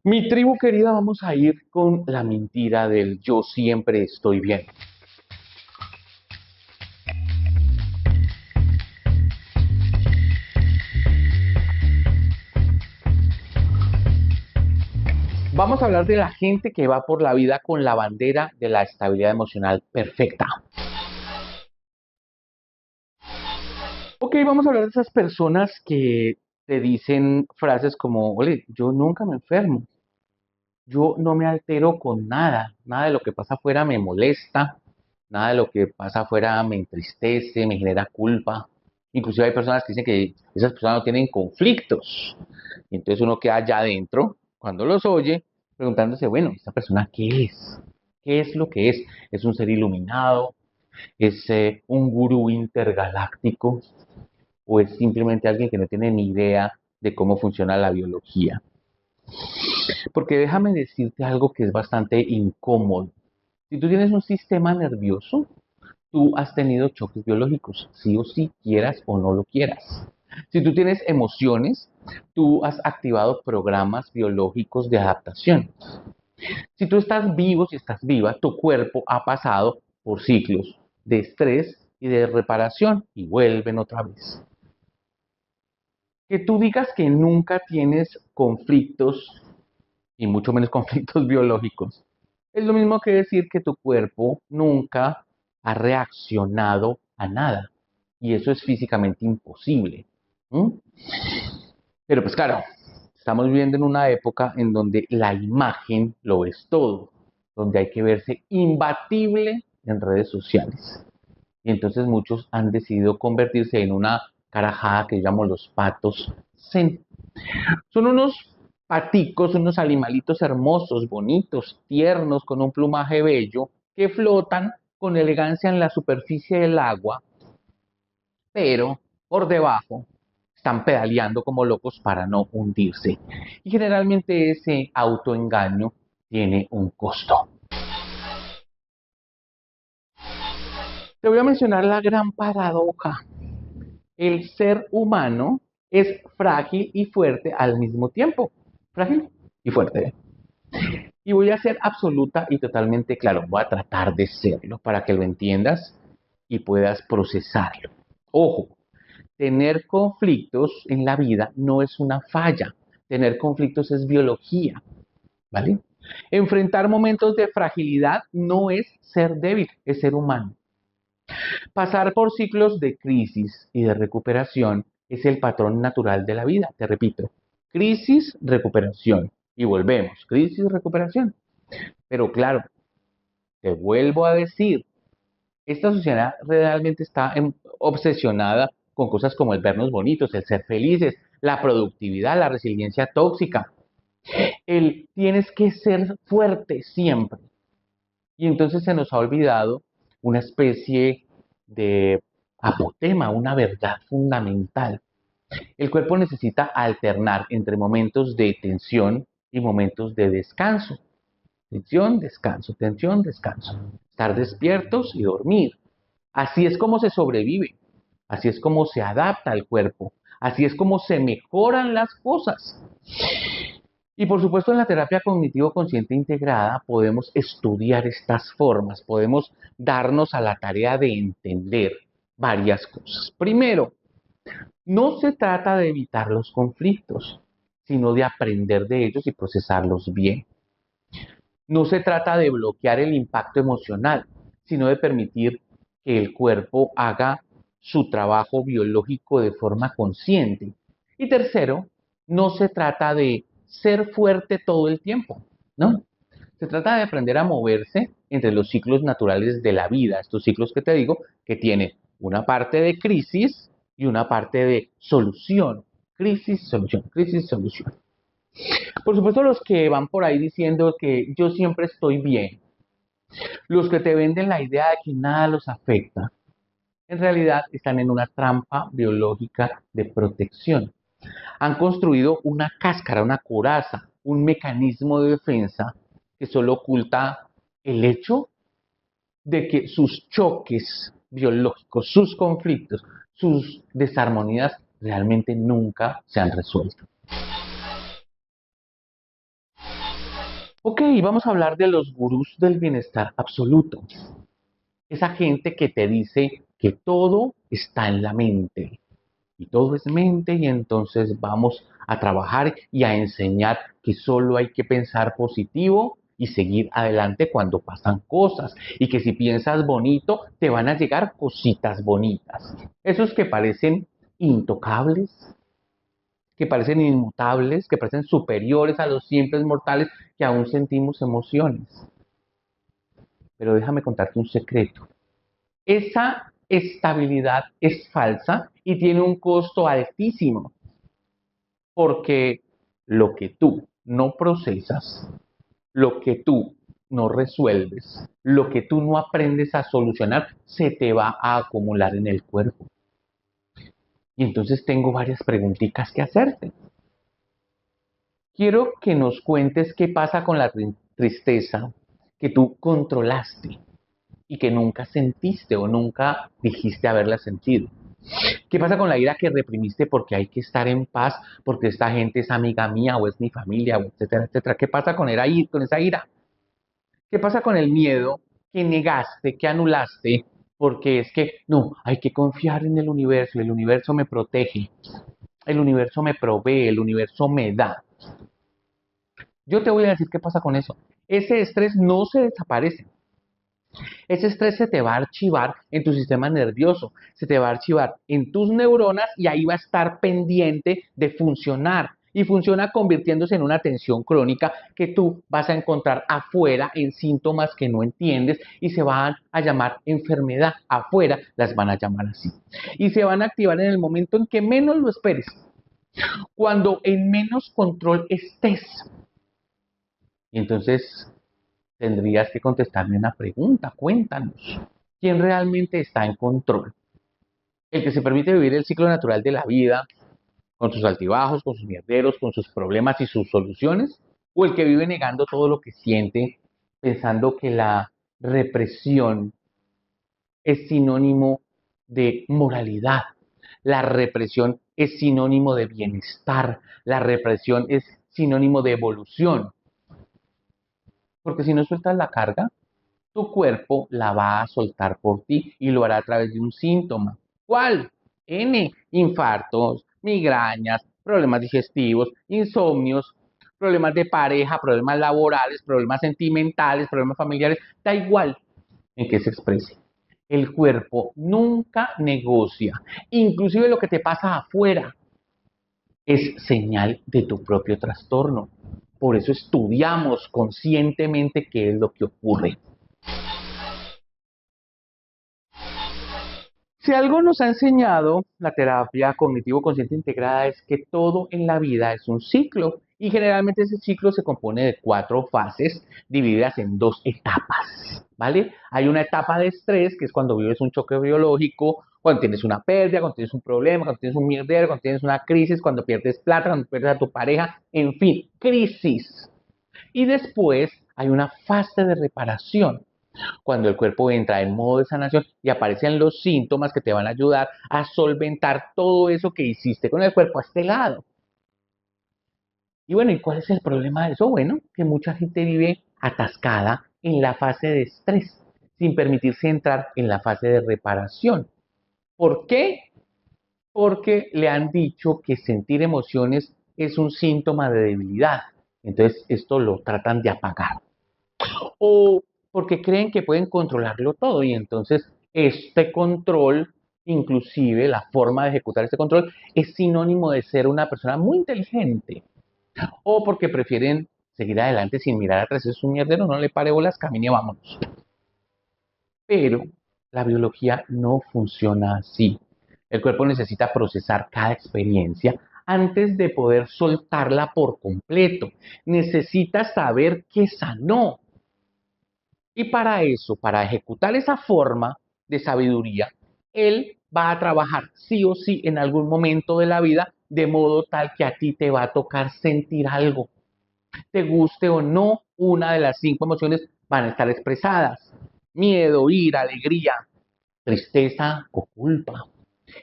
Mi tribu querida, vamos a ir con la mentira del yo siempre estoy bien. Vamos a hablar de la gente que va por la vida con la bandera de la estabilidad emocional perfecta. Ok, vamos a hablar de esas personas que te dicen frases como, oye, yo nunca me enfermo, yo no me altero con nada, nada de lo que pasa afuera me molesta, nada de lo que pasa afuera me entristece, me genera culpa. Inclusive hay personas que dicen que esas personas no tienen conflictos. Y entonces uno queda allá adentro, cuando los oye, preguntándose, bueno, ¿esta persona qué es? ¿Qué es lo que es? ¿Es un ser iluminado? ¿Es un gurú intergaláctico? ¿O es simplemente alguien que no tiene ni idea de cómo funciona la biología? Porque déjame decirte algo que es bastante incómodo. Si tú tienes un sistema nervioso, tú has tenido choques biológicos, sí o sí, quieras o no lo quieras. Si tú tienes emociones, tú has activado programas biológicos de adaptación. Si tú estás vivo, si estás viva, tu cuerpo ha pasado por ciclos de estrés y de reparación y vuelven otra vez. Que tú digas que nunca tienes conflictos y mucho menos conflictos biológicos, es lo mismo que decir que tu cuerpo nunca ha reaccionado a nada. Y eso es físicamente imposible. ¿Mm? Pero pues claro, estamos viviendo en una época en donde la imagen lo es todo, donde hay que verse imbatible en redes sociales. Y entonces muchos han decidido convertirse en una carajada que llamo los patos zen. Son unos paticos, unos animalitos hermosos, bonitos, tiernos, con un plumaje bello, que flotan con elegancia en la superficie del agua, pero por debajo están pedaleando como locos para no hundirse. Y generalmente ese autoengaño tiene un costo. Te voy a mencionar la gran paradoja. El ser humano es frágil y fuerte al mismo tiempo. Frágil y fuerte. Y voy a ser absoluta y totalmente claro. Voy a tratar de serlo para que lo entiendas y puedas procesarlo. Ojo, tener conflictos en la vida no es una falla. Tener conflictos es biología, ¿vale? Enfrentar momentos de fragilidad no es ser débil, es ser humano. Pasar por ciclos de crisis y de recuperación es el patrón natural de la vida, te repito. Crisis, recuperación. Y volvemos, crisis, recuperación. Pero claro, te vuelvo a decir, esta sociedad realmente está obsesionada con cosas como el vernos bonitos, el ser felices, la productividad, la resiliencia tóxica. El tienes que ser fuerte siempre. Y entonces se nos ha olvidado una especie de apotema, una verdad fundamental. El cuerpo necesita alternar entre momentos de tensión y momentos de descanso. Tensión, descanso, tensión, descanso. Estar despiertos y dormir. Así es como se sobrevive. Así es como se adapta el cuerpo. Así es como se mejoran las cosas. Y por supuesto en la terapia cognitivo consciente integrada podemos estudiar estas formas, podemos darnos a la tarea de entender varias cosas. Primero, no se trata de evitar los conflictos, sino de aprender de ellos y procesarlos bien. No se trata de bloquear el impacto emocional, sino de permitir que el cuerpo haga su trabajo biológico de forma consciente. Y tercero, no se trata de ser fuerte todo el tiempo, ¿no? Se trata de aprender a moverse entre los ciclos naturales de la vida, estos ciclos que te digo, que tienen una parte de crisis y una parte de solución. Crisis, solución, crisis, solución. Por supuesto, los que van por ahí diciendo que yo siempre estoy bien, los que te venden la idea de que nada los afecta, en realidad están en una trampa biológica de protección. Han construido una cáscara, una coraza, un mecanismo de defensa que solo oculta el hecho de que sus choques biológicos, sus conflictos, sus desarmonías realmente nunca se han resuelto. Ok, vamos a hablar de los gurús del bienestar absoluto. Esa gente que te dice que todo está en la mente y todo es mente y entonces vamos a trabajar y a enseñar que solo hay que pensar positivo y seguir adelante cuando pasan cosas y que si piensas bonito te van a llegar cositas bonitas. Esos que parecen intocables, que parecen inmutables, que parecen superiores a los simples mortales que aún sentimos emociones. Pero déjame contarte un secreto. Esa estabilidad es falsa y tiene un costo altísimo, porque lo que tú no procesas, lo que tú no resuelves, lo que tú no aprendes a solucionar, se te va a acumular en el cuerpo. Y entonces tengo varias preguntitas que hacerte. Quiero que nos cuentes qué pasa con la tristeza que tú controlaste y que nunca sentiste o nunca dijiste haberla sentido. ¿Qué pasa con la ira que reprimiste porque hay que estar en paz, porque esta gente es amiga mía o es mi familia, o etcétera, etcétera? ¿Qué pasa con esa ira? ¿Qué pasa con el miedo que negaste, que anulaste? Porque es que no, hay que confiar en el universo me protege, el universo me provee, el universo me da. Yo te voy a decir qué pasa con eso. Ese estrés no se desaparece. Ese estrés se te va a archivar en tu sistema nervioso, se te va a archivar en tus neuronas y ahí va a estar pendiente de funcionar. Y funciona convirtiéndose en una tensión crónica que tú vas a encontrar afuera en síntomas que no entiendes y se van a llamar enfermedad. Afuera las van a llamar así. Y se van a activar en el momento en que menos lo esperes. Cuando en menos control estés. Y entonces tendrías que contestarme una pregunta. Cuéntanos, ¿quién realmente está en control? ¿El que se permite vivir el ciclo natural de la vida, con sus altibajos, con sus mierderos, con sus problemas y sus soluciones? ¿O el que vive negando todo lo que siente, pensando que la represión es sinónimo de moralidad? La represión es sinónimo de bienestar. La represión es sinónimo de evolución. Porque si no sueltas la carga, tu cuerpo la va a soltar por ti y lo hará a través de un síntoma. ¿Cuál? N, infartos, migrañas, problemas digestivos, insomnios, problemas de pareja, problemas laborales, problemas sentimentales, problemas familiares, da igual en qué se exprese. El cuerpo nunca negocia, inclusive lo que te pasa afuera es señal de tu propio trastorno. Por eso estudiamos conscientemente qué es lo que ocurre. Si algo nos ha enseñado la terapia cognitivo-consciente integrada es que todo en la vida es un ciclo y generalmente ese ciclo se compone de 4 fases divididas en 2 etapas, ¿vale? Hay una etapa de estrés, que es cuando vives un choque biológico, cuando tienes una pérdida, cuando tienes un problema, cuando tienes un mierdero, cuando tienes una crisis, cuando pierdes plata, cuando pierdes a tu pareja, en fin, crisis. Y después hay una fase de reparación, cuando el cuerpo entra en modo de sanación y aparecen los síntomas que te van a ayudar a solventar todo eso que hiciste con el cuerpo a este lado. Y bueno, ¿y cuál es el problema de eso? Bueno, que mucha gente vive atascada en la fase de estrés, sin permitirse entrar en la fase de reparación. ¿Por qué? Porque le han dicho que sentir emociones es un síntoma de debilidad. Entonces, esto lo tratan de apagar. O porque creen que pueden controlarlo todo y entonces este control, inclusive la forma de ejecutar este control, es sinónimo de ser una persona muy inteligente. O porque prefieren seguir adelante sin mirar atrás. Es un mierdero, no le pare bolas, camine, vámonos. Pero la biología no funciona así. El cuerpo necesita procesar cada experiencia antes de poder soltarla por completo. Necesita saber que sanó. Y para eso, para ejecutar esa forma de sabiduría, él va a trabajar sí o sí en algún momento de la vida, de modo tal que a ti te va a tocar sentir algo. Te guste o no, una de las 5 emociones van a estar expresadas. Miedo, ira, alegría, tristeza o culpa.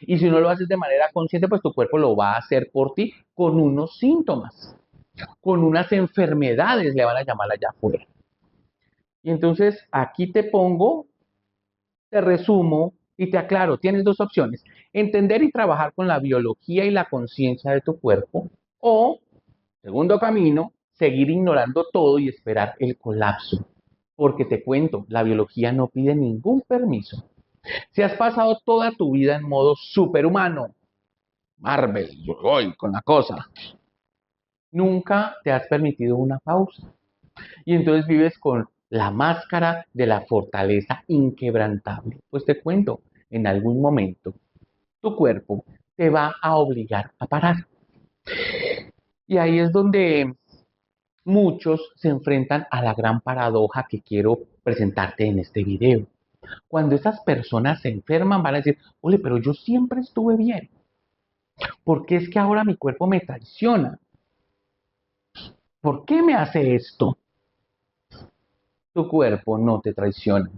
Y si no lo haces de manera consciente, pues tu cuerpo lo va a hacer por ti con unos síntomas. con unas enfermedades, le van a llamar allá afuera. Y entonces aquí te pongo, te resumo y te aclaro, tienes dos opciones: entender y trabajar con la biología y la conciencia de tu cuerpo, o, segundo camino, seguir ignorando todo y esperar el colapso. Porque te cuento, la biología no pide ningún permiso. Si has pasado toda tu vida en modo superhumano, Marvel, yo voy con la cosa, nunca te has permitido una pausa. Y entonces vives con la máscara de la fortaleza inquebrantable. Pues te cuento, en algún momento tu cuerpo te va a obligar a parar. Y ahí es donde muchos se enfrentan a la gran paradoja que quiero presentarte en este video. Cuando esas personas se enferman van a decir, oye, pero yo siempre estuve bien. ¿Por qué es que ahora mi cuerpo me traiciona? ¿Por qué me hace esto? Tu cuerpo no te traiciona.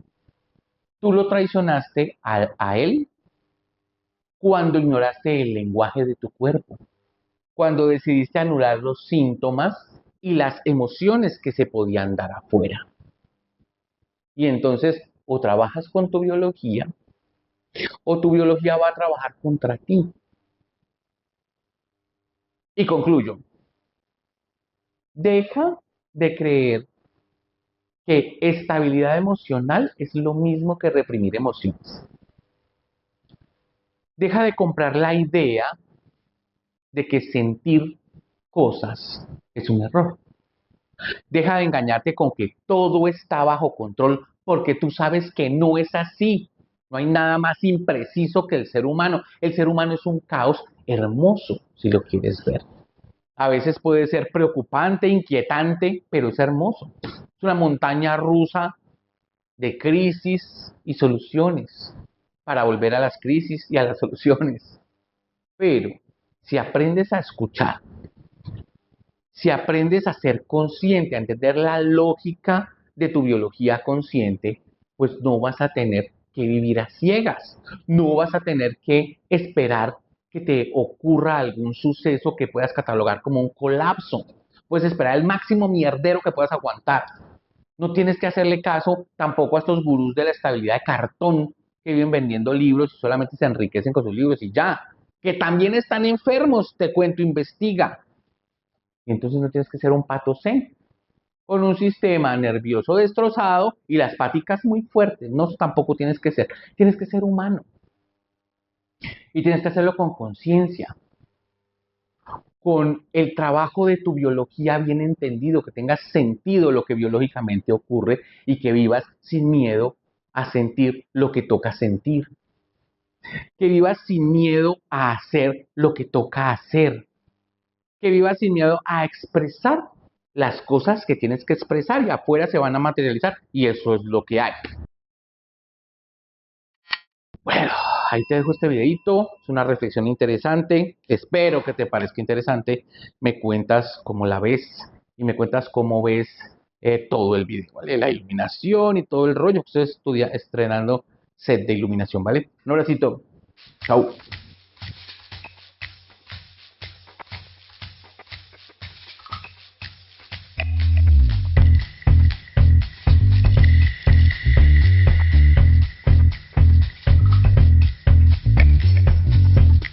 Tú lo traicionaste a él cuando ignoraste el lenguaje de tu cuerpo, cuando decidiste anular los síntomas y las emociones que se podían dar afuera. Y entonces o trabajas con tu biología o tu biología va a trabajar contra ti. Y concluyo, deja de creer que estabilidad emocional es lo mismo que reprimir emociones. Deja de comprar la idea de que sentir cosas es un error. Deja de engañarte con que todo está bajo control, porque tú sabes que no es así. No hay nada más impreciso que el ser humano. El ser humano es un caos hermoso, si lo quieres ver. A veces puede ser preocupante, inquietante, pero es hermoso. Es una montaña rusa de crisis y soluciones para volver a las crisis y a las soluciones. Pero si aprendes a escuchar, si aprendes a ser consciente, a entender la lógica de tu biología consciente, pues no vas a tener que vivir a ciegas, no vas a tener que esperar que te ocurra algún suceso que puedas catalogar como un colapso. Puedes esperar el máximo mierdero que puedas aguantar. No tienes que hacerle caso tampoco a estos gurús de la estabilidad de cartón que viven vendiendo libros y solamente se enriquecen con sus libros y ya. Que también están enfermos, te cuento, investiga. Y entonces no tienes que ser un pato zen con un sistema nervioso destrozado y las páticas muy fuertes. No, tampoco tienes que ser humano. Y tienes que hacerlo con conciencia, con el trabajo de tu biología bien entendido, que tenga sentido lo que biológicamente ocurre y que vivas sin miedo a sentir lo que toca sentir. Que vivas sin miedo a hacer lo que toca hacer. Que vivas sin miedo a expresar las cosas que tienes que expresar y afuera se van a materializar y eso es lo que hay. Bueno, ahí te dejo este videito, es una reflexión interesante, espero que te parezca interesante, me cuentas cómo la ves y me cuentas cómo ves todo el video, ¿vale? La iluminación y todo el rollo, que estoy estrenando set de iluminación, ¿vale? Un abracito, chao.